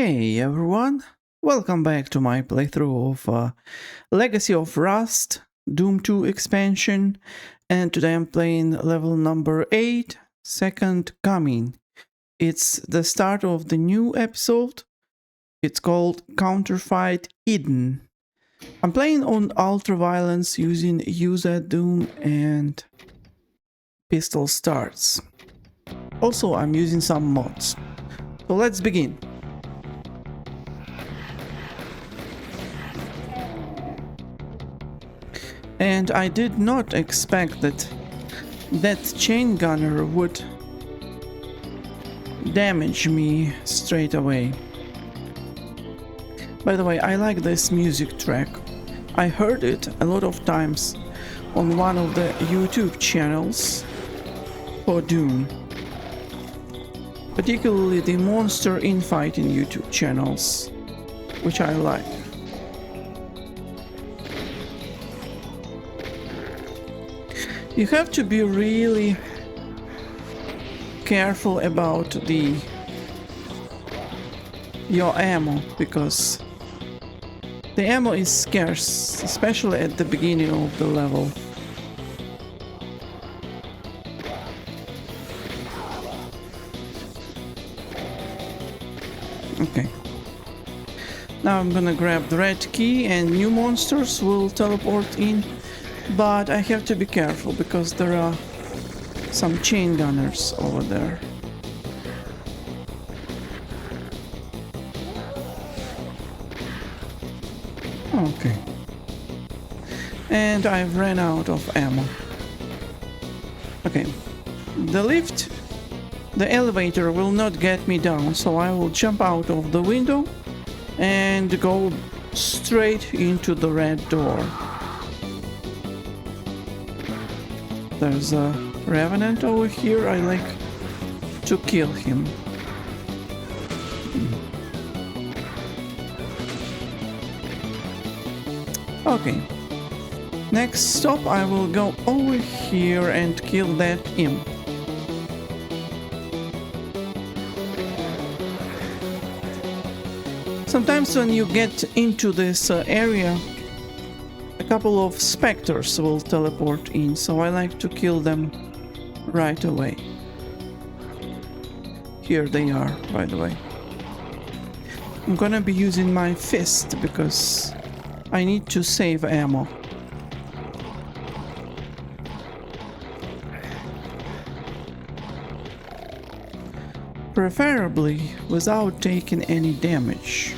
Hey everyone, welcome back to my playthrough of Legacy of Rust, Doom 2 expansion, and today I'm playing level number 8, Second Coming. It's the start of the new episode. It's called Counterfight Eden. I'm playing on Ultra Violence using UZDoom and pistol starts. Also, I'm using some mods. So let's begin. And I did not expect that chain gunner would damage me straight away. By the way, I like this music track. I heard it a lot of times on one of the YouTube channels for Doom. Particularly the monster infighting YouTube channels, which I like. You have to be really careful about your ammo, because the ammo is scarce, especially at the beginning of the level. Okay. Now I'm gonna grab the red key and new monsters will teleport in. But I have to be careful because there are some chain gunners over there. Okay. And I've ran out of ammo. Okay. The elevator will not get me down, so I will jump out of the window and go straight into the red door. There's a revenant over here. I like to kill him. Okay. Next stop, I will go over here and kill that imp. Sometimes when you get into this area, a couple of specters will teleport in, so I like to kill them right away. Here they are, by the way. I'm gonna be using my fist because I need to save ammo. Preferably without taking any damage.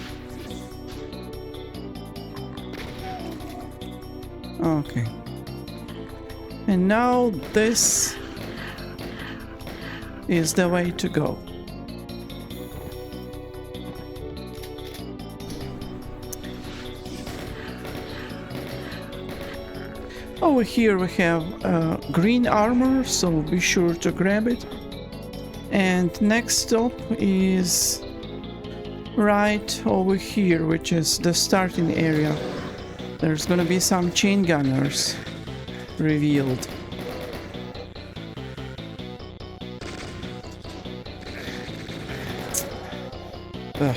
Okay. And now this is the way to go. Over here we have green armor, so be sure to grab it. And next stop is right over here, which is the starting area. There's gonna be some chain gunners revealed. Ugh.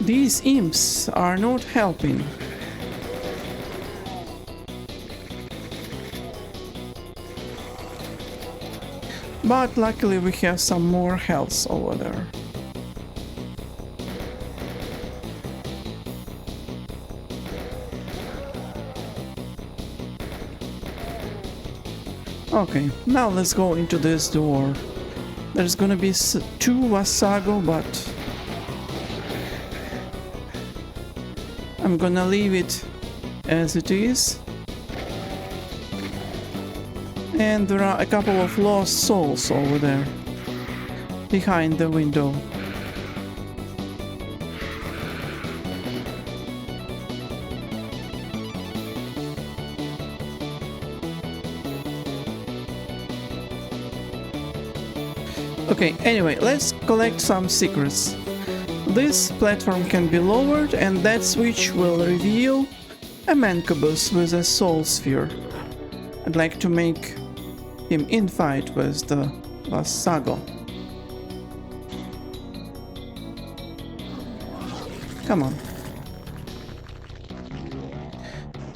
These imps are not helping. But luckily we have some more health over there. Okay, now let's go into this door. There's gonna be two Vassago, but I'm gonna leave it as it is. And there are a couple of lost souls over there, behind the window. Okay, anyway, let's collect some secrets. This platform can be lowered and that switch will reveal a mancubus with a soul sphere. I'd like to make him infight with the Vassago. Come on.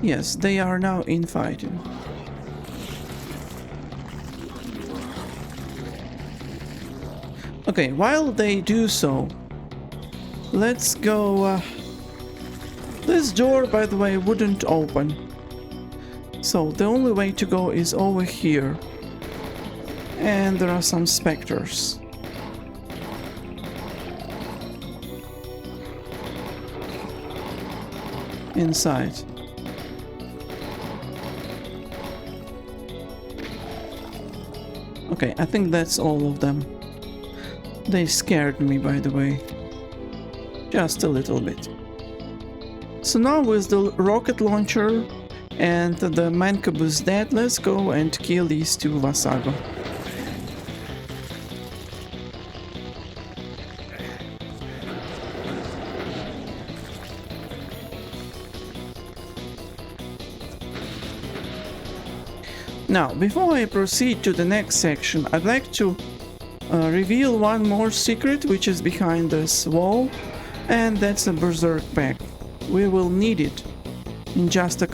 Yes, they are now infighting. Okay, while they do so, let's go... this door, by the way, wouldn't open. So the only way to go is over here. And there are some specters. Inside. Okay, I think that's all of them. They scared me, by the way. Just a little bit. So now with the rocket launcher and the Mancabus dead, let's go and kill these two Vassago. Now, before I proceed to the next section, I'd like to reveal one more secret which is behind this wall, and that's a berserk pack. We will need it in just a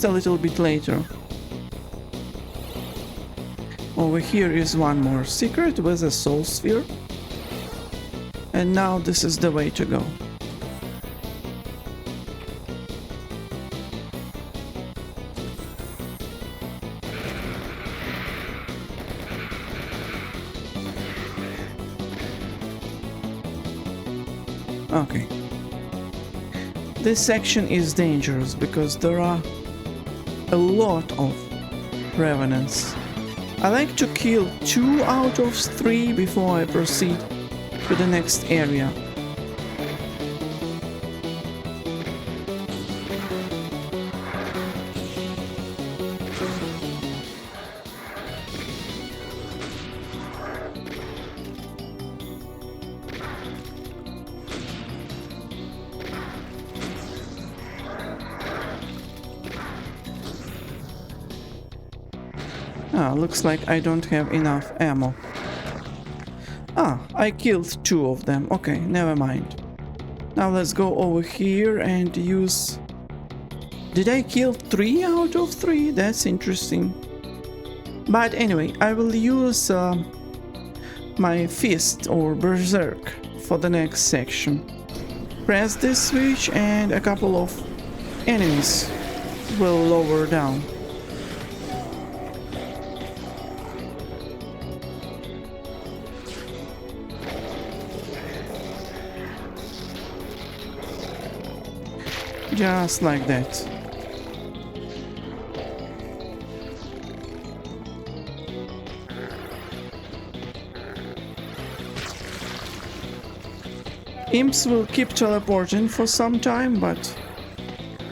little bit later. Over here is one more secret with a soul sphere, and now this is the way to go. Okay. This section is dangerous because there are a lot of revenants. I like to kill 2 out of 3 before I proceed to the next area. Looks like I don't have enough ammo. I killed 2 of them. Okay, never mind. Now let's go over here and use... Did I kill 3 out of 3? That's interesting. But anyway, I will use my fist or berserk for the next section. Press this switch and a couple of enemies will lower down. Just like that. Imps will keep teleporting for some time, but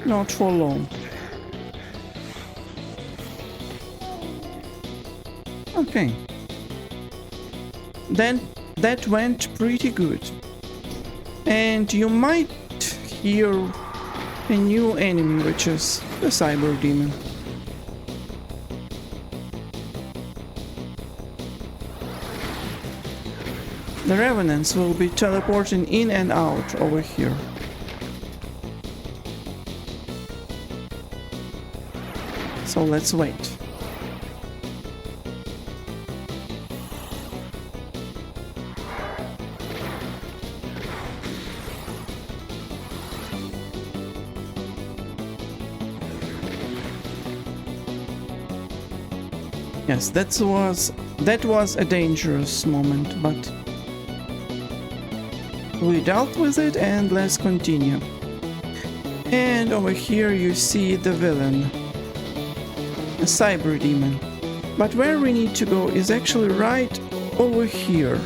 not for long. Okay. Then that went pretty good. And you might hear a new enemy, which is the Cyberdemon. The Revenants will be teleporting in and out over here. So let's wait. Yes, that was a dangerous moment, but we dealt with it, and let's continue. And over here you see the villain, a Cyberdemon. But where we need to go is actually right over here.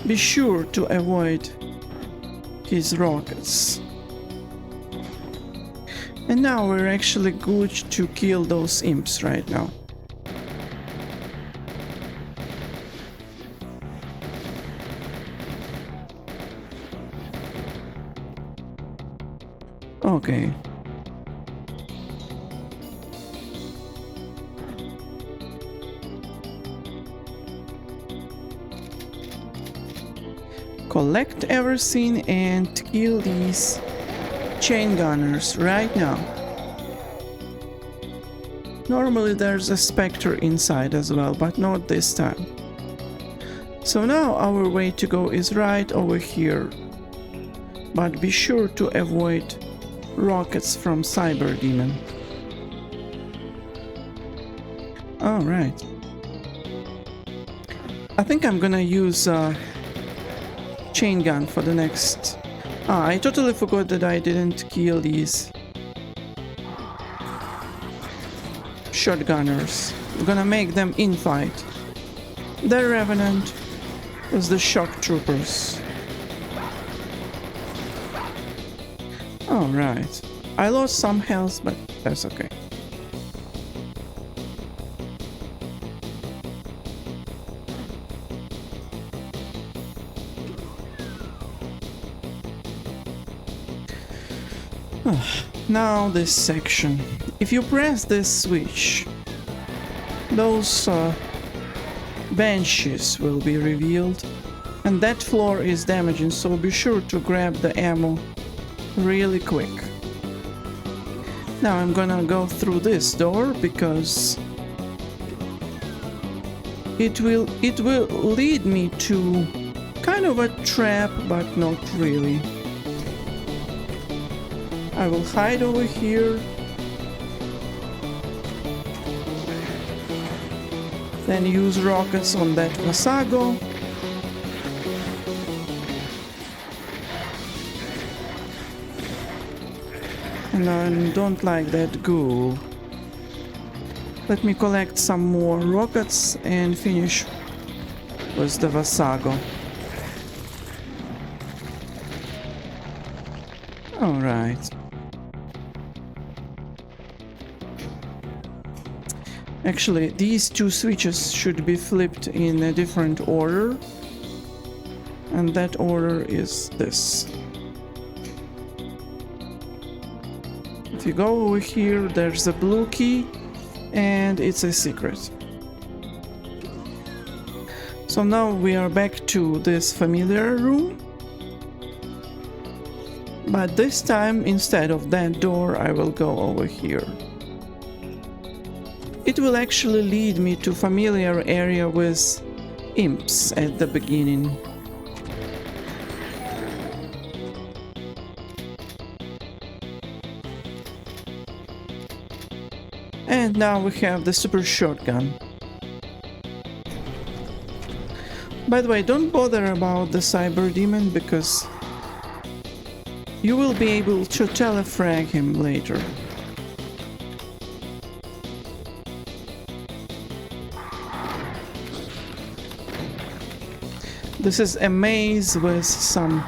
Be sure to avoid his rockets. And now we're actually good to kill those imps right now. Okay. collect everything and kill these chain gunners right now. Normally there's a spectre inside as well, but not this time. So now our way to go is right over here. But be sure to avoid rockets from Cyberdemon. Alright. I think I'm gonna use chain gun for the next... I totally forgot that I didn't kill these shotgunners. We're gonna make them infight. The Revenant with the shock troopers. Alright. I lost some health, but that's okay. Now this section. If you press this switch, those benches will be revealed, and that floor is damaging, so be sure to grab the ammo really quick. Now I'm gonna go through this door because it will lead me to kind of a trap, but not really. I will hide over here. Then use rockets on that Vassago. And I don't like that ghoul. Let me collect some more rockets and finish with the Vassago. Alright. Actually, these two switches should be flipped in a different order. And that order is this. If you go over here, there's a blue key, and it's a secret. So now we are back to this familiar room. But this time, instead of that door, I will go over here. It will actually lead me to familiar area with imps at the beginning. And now we have the super shotgun. By the way, don't bother about the Cyberdemon because you will be able to Telefrag him later. This is a maze with some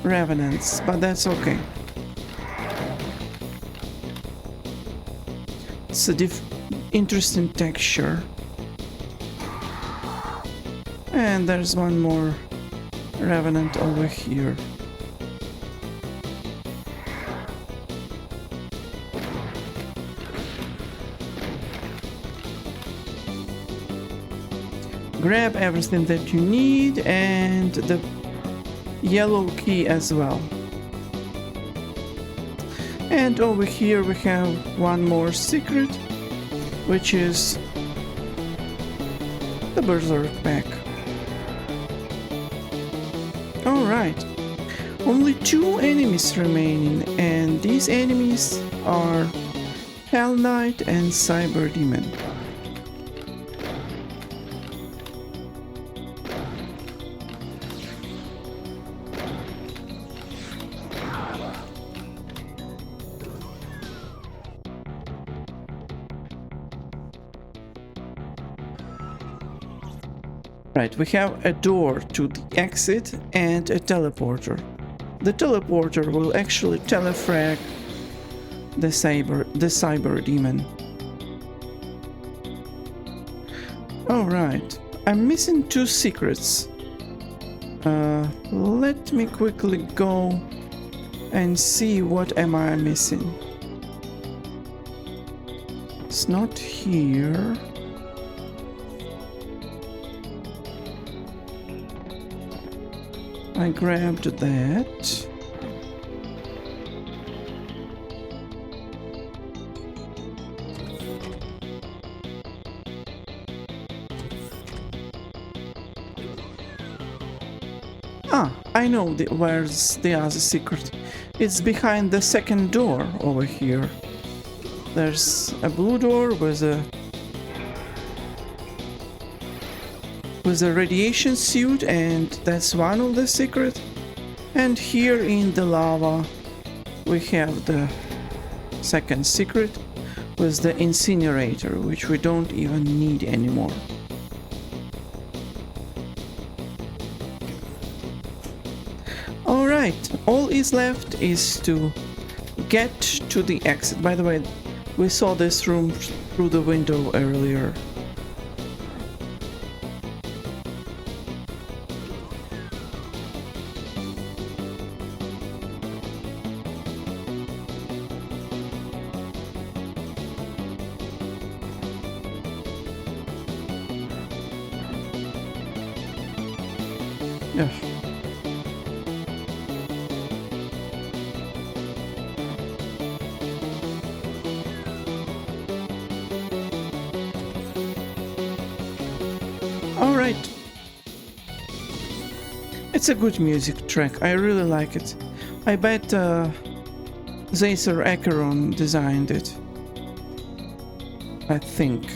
revenants, but that's okay. It's a interesting texture. And there's one more revenant over here. Grab everything that you need and the yellow key as well. And over here we have one more secret, which is the Berserk pack. Alright, only 2 enemies remaining, and these enemies are Hell Knight and Cyberdemon. Right, we have a door to the exit and a teleporter. The teleporter will actually telefrag the Cyberdemon. Alright, I'm missing 2 secrets. Let me quickly go and see what am I missing. It's not here. I grabbed that. Ah, I know where's the other secret. It's behind the second door over here. There's a blue door with a radiation suit, and that's one of the secrets. And here in the lava we have the second secret with the incinerator, which we don't even need anymore. Alright, all is left is to get to the exit. By the way, we saw this room through the window earlier. Yeah. Alright. It's a good music track. I really like it. I bet Zacer Acheron designed it. I think.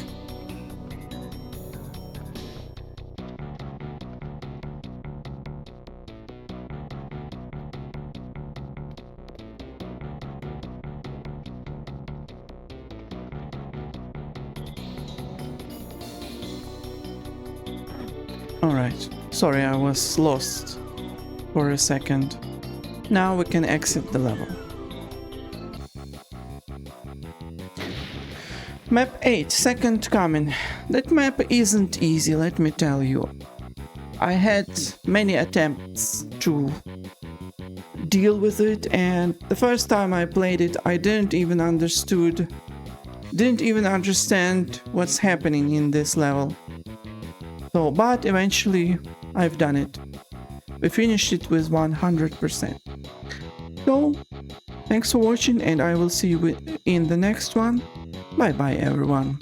Alright, sorry, I was lost for a second. Now we can exit the level. Map 8, second coming. That map isn't easy, let me tell you. I had many attempts to deal with it, and the first time I played it, I didn't even understand what's happening in this level. So, but eventually I've done it. We finished it with 100%. So, thanks for watching, and I will see you in the next one. Bye bye everyone.